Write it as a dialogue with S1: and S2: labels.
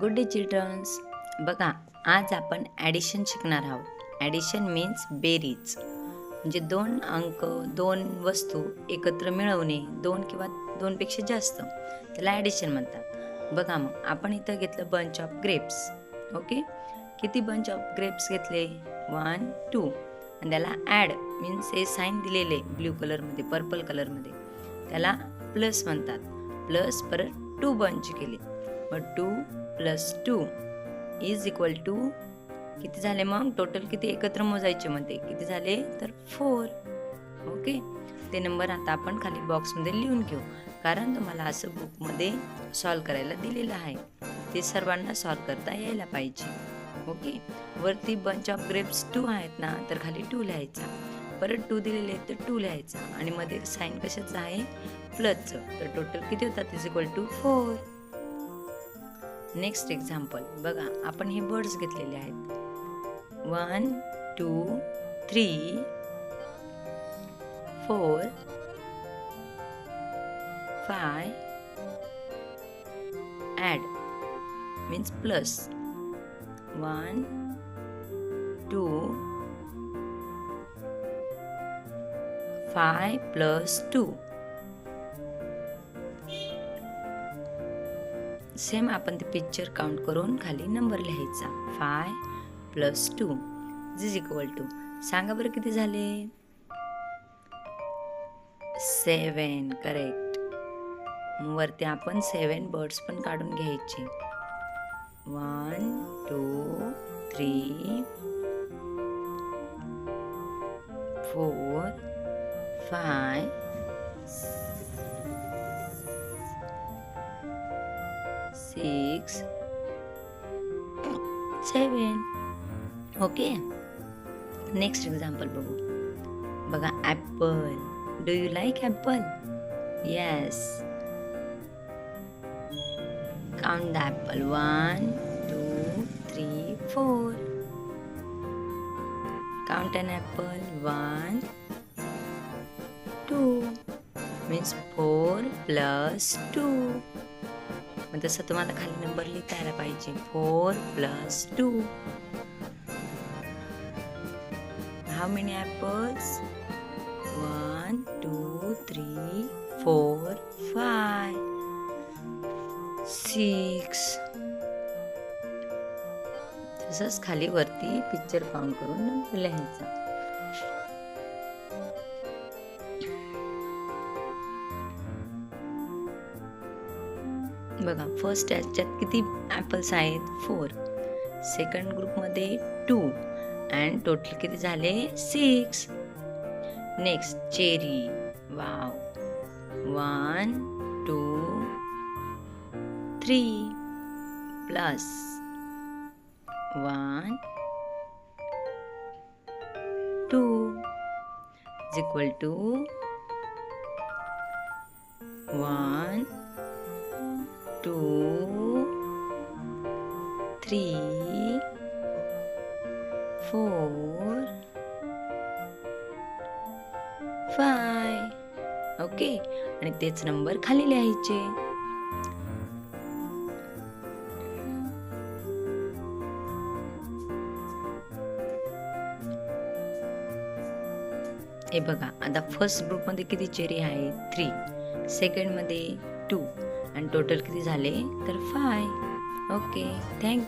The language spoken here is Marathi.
S1: Good day children's. बघा, आज आपण ॲडिशन शिकणार आहोत. ॲडिशन मीन्स बेरीज, म्हणजे दोन अंक, दोन वस्तू एकत्र मिळवणे, दोन किंवा दोनपेक्षा जास्त, त्याला ॲडिशन म्हणतात. बघा, मग आपण इथं घेतलं बंच ऑफ ग्रेप्स. ओके, किती बंच ऑफ ग्रेप्स घेतले? 1, 2. आणि त्याला ॲड मीन्स हे साईन दिलेले ब्ल्यू कलरमध्ये, पर्पल कलरमध्ये, त्याला प्लस म्हणतात. प्लस परत 2 बंच केले, मग 2 + 2 इज इक्वल टू किती झाले? मग टोटल किती एकत्र मोजायचे मध्ये किती झाले? तर 4. ओके, ते नंबर आता आपण खाली बॉक्समध्ये लिहून घेऊ, कारण तुम्हाला असं बुकमध्ये सॉल्व करायला दिलेलं आहे. ते सर्वांना सॉल्व करता यायला पाहिजे. ओके, वरती बंच ऑफ ग्रेप्स 2 आहेत ना, तर खाली 2 लिहायचा. परत 2 दिलेले आहेत तर 2 लिहायचा, आणि मध्ये साईन कशाचं आहे? प्लसचं. तर टोटल किती होतात? Is equal to 4. Next example बघा, आपण हे बर्ड्स घेतलेले आहेत. 1, 2, 3, 4, 5. Add means plus 1, 2, 5 + 2. सेम आपण ते पिक्चर काउंट करून खाली नंबर लिहायचा. 5 + 2 इज इक्वल टू, सांगा बरं किती झाले? 7. करेक्ट. वरती आपण 7 बर्ड्स पण काढून घ्यायचे. 1, 2, 3, 4, 5, 6, 7. ओके, नेक्स्ट एक्झाम्पल बघू. बघा, Apple. Do you like Apple? Yes. Count the Apple. 1, 2, 3, 4. Count an apple. 1, 2 means 4 + 2. मग तसं तुम्हाला खाली नंबर लिहिता यायला पाहिजे. 4 + 2. How many apples? 1, 2, 3, 4, 5, 6. तसंच खाली वरती पिक्चर काउंट करून नंबर लिहायचा. बघा, फर्स्ट याच्यात किती ॲपल्स आहेत? 4. सेकंड ग्रुपमध्ये 2, अँड टोटल किती झाले? 6. Next cherry. Wow. 1, 2, 3 plus 1, 2 is equal to 1, 2, 3, 4, 5. Okay, आणि तेच नंबर खाली लिहायचे. हे बघा, आता फर्स्ट ग्रुपमध्ये किती चेरी आहे? 3. सेकंडमध्ये 2, आणि टोटल किती झाले? तर 5. Okay, thank you.